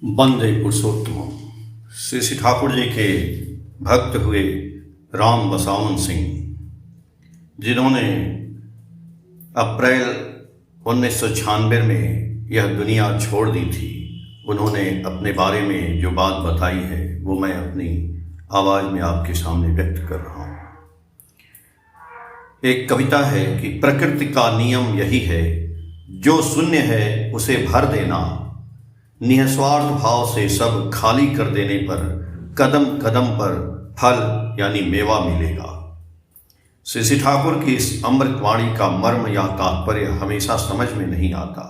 वंदे पुरुषोत्तम। श्री श्री ठाकुर जी के भक्त हुए राम बसावन सिंह, जिन्होंने अप्रैल 1996 में यह दुनिया छोड़ दी थी। उन्होंने अपने बारे में जो बात बताई है वो मैं अपनी आवाज़ में आपके सामने व्यक्त कर रहा हूँ। एक कविता है कि प्रकृति का नियम यही है, जो शून्य है उसे भर देना, निस्वार्थ भाव से सब खाली कर देने पर कदम कदम पर फल यानी मेवा मिलेगा। श्री श्री ठाकुर की इस अमृतवाणी का मर्म या तात्पर्य हमेशा समझ में नहीं आता।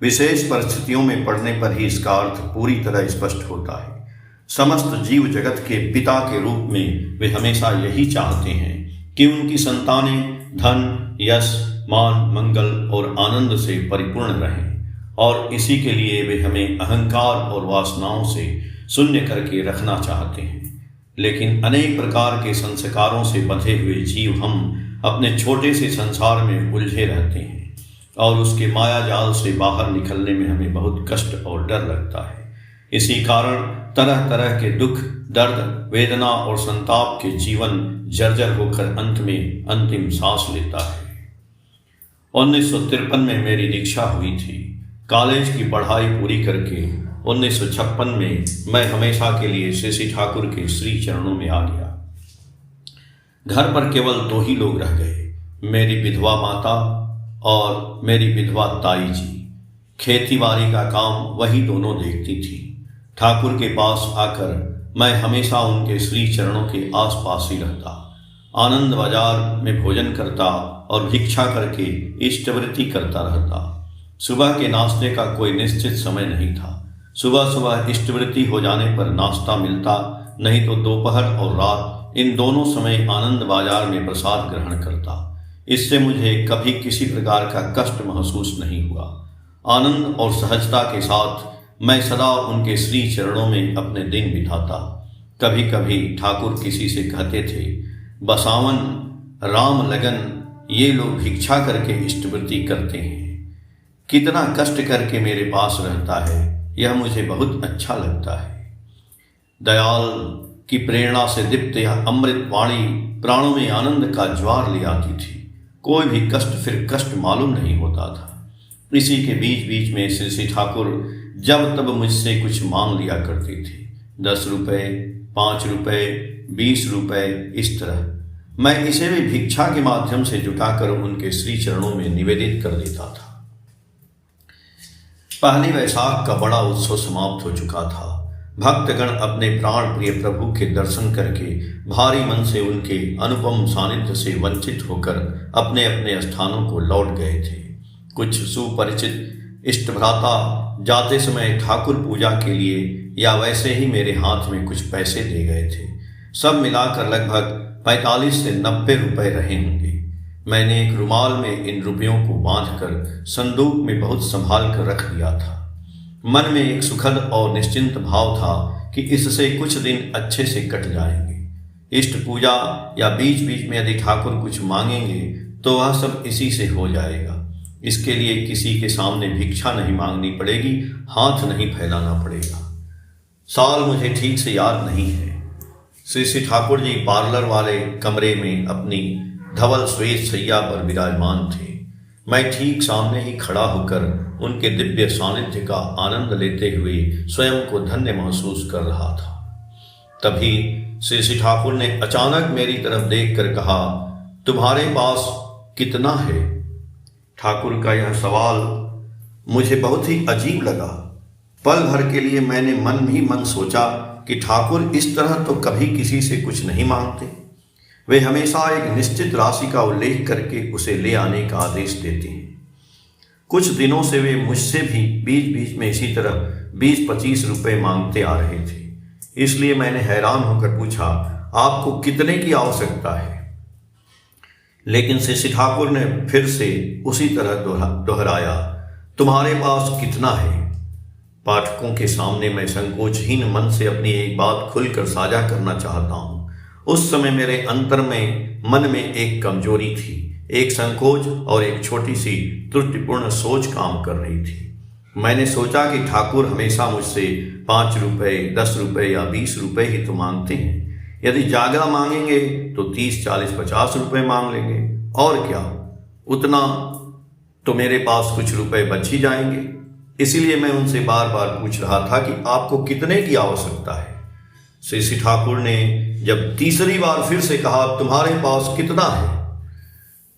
विशेष परिस्थितियों में पढ़ने पर ही इसका अर्थ पूरी तरह स्पष्ट होता है। समस्त जीव जगत के पिता के रूप में वे हमेशा यही चाहते हैं कि उनकी संतानें धन, यश, मान, मंगल और आनंद से परिपूर्ण रहें, और इसी के लिए वे हमें अहंकार और वासनाओं से शून्य करके रखना चाहते हैं। लेकिन अनेक प्रकार के संस्कारों से बंधे हुए जीव हम अपने छोटे से संसार में उलझे रहते हैं और उसके माया जाल से बाहर निकलने में हमें बहुत कष्ट और डर लगता है। इसी कारण तरह तरह के दुख, दर्द, वेदना और संताप के जीवन जर्जर होकर अंत में अंतिम सांस लेता है। 1953 में मेरी दीक्षा हुई थी। कॉलेज की पढ़ाई पूरी करके 1956 में मैं हमेशा के लिए श्री श्री ठाकुर के श्री चरणों में आ गया। घर पर केवल 2 ही लोग रह गए, मेरी विधवा माता और मेरी विधवा ताई जी। खेतीबाड़ी का काम वही दोनों देखती थी। ठाकुर के पास आकर मैं हमेशा उनके श्री चरणों के आसपास ही रहता, आनंद बाजार में भोजन करता और भिक्षा करके इष्टवृत्ति करता रहता। सुबह के नाश्ते का कोई निश्चित समय नहीं था। सुबह सुबह इष्टवृत्ति हो जाने पर नाश्ता मिलता, नहीं तो दोपहर और रात, इन दोनों समय आनंद बाजार में प्रसाद ग्रहण करता। इससे मुझे कभी किसी प्रकार का कष्ट महसूस नहीं हुआ। आनंद और सहजता के साथ मैं सदा उनके श्री चरणों में अपने दिन बिताता। कभी कभी ठाकुर किसी से कहते थे, बसावन, राम लगन, ये लोग भिक्षा करके इष्टवृत्ति करते हैं, कितना कष्ट करके मेरे पास रहता है, यह मुझे बहुत अच्छा लगता है। दयाल की प्रेरणा से दीप्त यह अमृत वाणी प्राणों में आनंद का ज्वार ले आती थी। कोई भी कष्ट फिर कष्ट मालूम नहीं होता था। इसी के बीच बीच में श्री श्री ठाकुर जब तब मुझसे कुछ मांग लिया करते थे, 10 रुपये, 5 रुपये, 20 रुपये, इस तरह। मैं इसे भी भिक्षा के माध्यम से जुटाकर उनके श्री चरणों में निवेदित कर देता था। पहली वैशाख का बड़ा उत्सव समाप्त हो चुका था। भक्तगण अपने प्राण प्रिय प्रभु के दर्शन करके भारी मन से उनके अनुपम सानिध्य से वंचित होकर अपने अपने स्थानों को लौट गए थे। कुछ सुपरिचित इष्टभ्राता जाते समय ठाकुर पूजा के लिए या वैसे ही मेरे हाथ में कुछ पैसे दे गए थे। सब मिलाकर लगभग 45 से 90 रुपये रहे होंगे। मैंने एक रुमाल में इन रुपयों को बांधकर संदूक में बहुत संभाल कर रख दिया था। मन में एक सुखद और निश्चिंत भाव था कि इससे कुछ दिन अच्छे से कट जाएंगे। इष्ट पूजा या बीच बीच में यदि ठाकुर कुछ मांगेंगे तो वह सब इसी से हो जाएगा। इसके लिए किसी के सामने भिक्षा नहीं मांगनी पड़ेगी, हाथ नहीं फैलाना पड़ेगा। साल मुझे ठीक से याद नहीं है। श्री श्री ठाकुर जी पार्लर वाले कमरे में अपनी धवल श्वेत सैया पर विराजमान थे। मैं ठीक सामने ही खड़ा होकर उनके दिव्य सानिध्य का आनंद लेते हुए स्वयं को धन्य महसूस कर रहा था। तभी श्री श्री ठाकुर ने अचानक मेरी तरफ देखकर कहा, तुम्हारे पास कितना है? ठाकुर का यह सवाल मुझे बहुत ही अजीब लगा। पल भर के लिए मैंने मन ही मन सोचा कि ठाकुर इस तरह तो कभी किसी से कुछ नहीं मांगते। वे हमेशा एक निश्चित राशि का उल्लेख करके उसे ले आने का आदेश देते हैं। कुछ दिनों से वे मुझसे भी बीच बीच में इसी तरह 20-25 रुपये मांगते आ रहे थे। इसलिए मैंने हैरान होकर पूछा, आपको कितने की आवश्यकता है? लेकिन श्री श्री ठाकुर ने फिर से उसी तरह दोहराया, तुम्हारे पास कितना है? पाठकों के सामने मैं संकोचहीन मन से अपनी एक बात खुलकर साझा करना चाहता हूँ। उस समय मेरे अंतर में मन में एक कमजोरी थी, एक संकोच और एक छोटी सी त्रुटिपूर्ण सोच काम कर रही थी। मैंने सोचा कि ठाकुर हमेशा मुझसे 5 रुपए, 10 रुपए या 20 रुपए ही तो मांगते हैं। यदि ज्यादा मांगेंगे तो 30, 40, 50 रुपए मांग लेंगे, और क्या, उतना तो मेरे पास कुछ रुपए बच ही जाएंगे। इसीलिए मैं उनसे बार बार पूछ रहा था कि आपको कितने की आवश्यकता है। श्री ठाकुर ने जब तीसरी बार फिर से कहा तुम्हारे पास कितना है,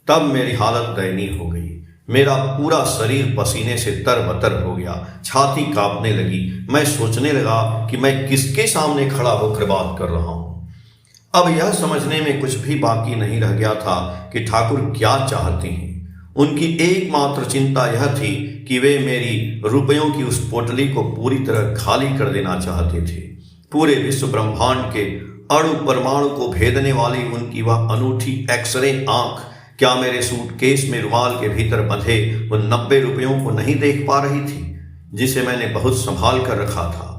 तब मेरी हालत दयनीय हो गई। मेरा पूरा शरीर पसीने से तरबतर हो गया, छाती कांपने लगी। मैं सोचने लगा कि मैं किसके सामने खड़ा होकर बात कर रहा हूं। अब यह समझने में कुछ भी बाकी नहीं रह गया था कि ठाकुर क्या चाहते हैं। उनकी एकमात्र चिंता यह थी कि वे मेरी रुपयों की उस पोटली को पूरी तरह खाली कर देना चाहते थे। पूरे विश्व ब्रह्मांड के अणु परमाणु को भेदने वाली उनकी वह अनूठी एक्सरे आंख क्या मेरे सूटकेस में रुमाल के भीतर बंधे उन 90 रुपयों को नहीं देख पा रही थी, जिसे मैंने बहुत संभाल कर रखा था।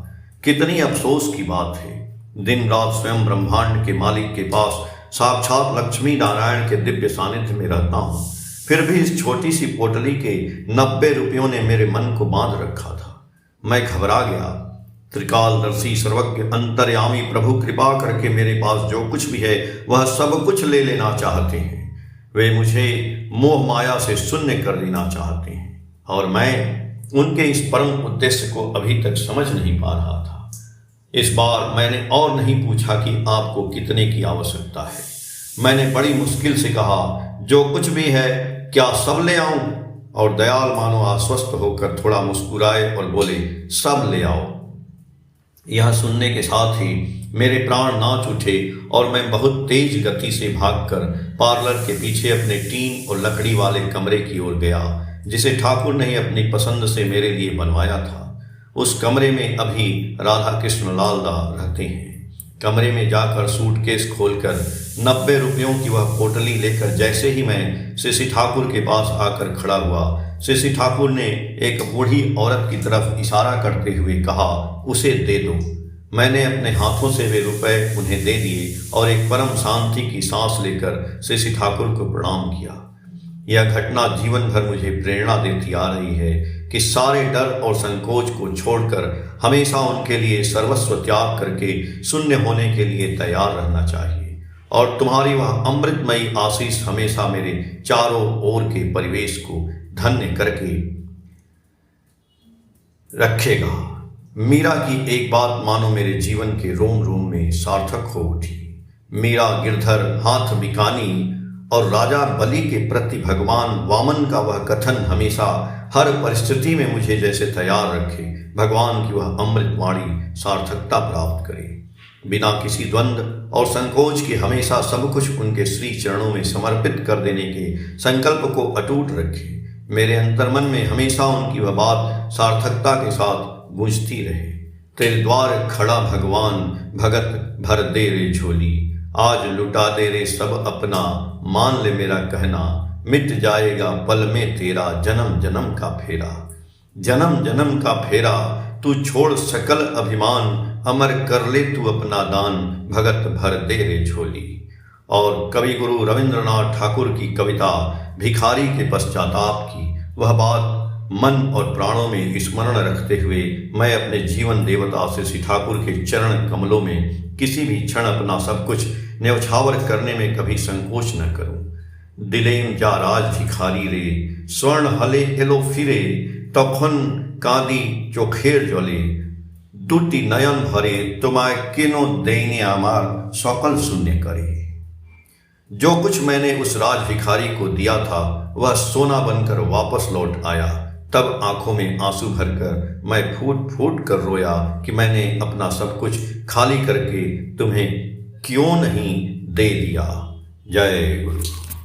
कितनी अफसोस की बात है। दिन रात स्वयं ब्रह्मांड के मालिक के पास साक्षात लक्ष्मी नारायण के दिव्य सानिध्य में रहता हूं, फिर भी इस छोटी सी पोटली के 90 रुपयों ने मेरे मन को बांध रखा था। मैं घबरा गया। त्रिकालदर्शी सर्वज्ञ अंतर्यामी प्रभु कृपा करके मेरे पास जो कुछ भी है वह सब कुछ ले लेना चाहते हैं। वे मुझे मोह माया से शून्य कर देना चाहते हैं, और मैं उनके इस परम उद्देश्य को अभी तक समझ नहीं पा रहा था। इस बार मैंने और नहीं पूछा कि आपको कितने की आवश्यकता है। मैंने बड़ी मुश्किल से कहा जो कुछ भी है क्या सब ले आऊं, और दयाल मानो आश्वस्त होकर थोड़ा मुस्कुराए और बोले सब ले आओ। यह सुनने के साथ ही मेरे प्राण नाच उठे और मैं बहुत तेज गति से भागकर पार्लर के पीछे अपने टीन और लकड़ी वाले कमरे की ओर गया, जिसे ठाकुर ने अपनी पसंद से मेरे लिए बनवाया था। उस कमरे में अभी राधा कृष्ण लालदा रहते हैं। कमरे में जाकर सूटकेस खोलकर 90 रुपयों की वह पोटली लेकर जैसे ही मैं श्री ठाकुर के पास आकर खड़ा हुआ, श्री ठाकुर ने एक बूढ़ी औरत की तरफ इशारा करते हुए कहा उसे दे दो। मैंने अपने हाथों से वे रुपए उन्हें दे दिए और एक परम शांति की सांस लेकर श्री ठाकुर को प्रणाम किया। यह घटना जीवन भर मुझे प्रेरणा देती आ रही है कि सारे डर और संकोच को छोड़कर हमेशा उनके लिए सर्वस्व त्याग करके शून्य होने के लिए तैयार रहना चाहिए, और तुम्हारी वह अमृतमयी आशीष हमेशा मेरे चारों ओर के परिवेश को धन्य करके रखेगा। मीरा की एक बात मानो मेरे जीवन के रोम रोम में सार्थक हो उठी। मीरा, गिरधर, हाथ बिकानी और राजा बलि के प्रति भगवान वामन का वह कथन हमेशा हर परिस्थिति में मुझे जैसे तैयार रखे। भगवान की वह अमृतवाणी सार्थकता प्राप्त करे। बिना किसी द्वंद्व और संकोच के हमेशा सब कुछ उनके श्री चरणों में समर्पित कर देने के संकल्प को अटूट रखे। मेरे अंतर्मन में हमेशा उनकी वह बात सार्थकता के साथ गूंजती रहे। तेरे द्वार खड़ा भगवान, भगत भर दे रे झोली, आज लुटा दे रे सब अपना, मान ले मेरा कहना, मिट जाएगा पल में तेरा जन्म जन्म का फेरा। जन्म जन्म का फेरा तू छोड़ सकल अभिमान, अमर कर ले तू अपना दान, भगत भर दे रे झोली। और कवि गुरु रविंद्रनाथ ठाकुर की कविता भिखारी के पश्चाताप की वह बात मन और प्राणों में स्मरण रखते हुए मैं अपने जीवन देवता श्री ठाकुर के चरण कमलों में किसी भी क्षण अपना सब कुछ न्यौछावर करने में कभी संकोच न करूं। दिलेम जा राज भिखारी रे, स्वर्ण हले एलो फिरे, तखन कांदी चोखेर जले, दुटी नयन भरे, तुम्हारे किनो देने आमार सकल शून्य करे। जो कुछ मैंने उस राज भिखारी को दिया था वह सोना बनकर वापस लौट आया। तब आंखों में आंसू भरकर मैं फूट फूट कर रोया कि मैंने अपना सब कुछ खाली करके तुम्हें क्यों नहीं दे दिया। जय गुरु।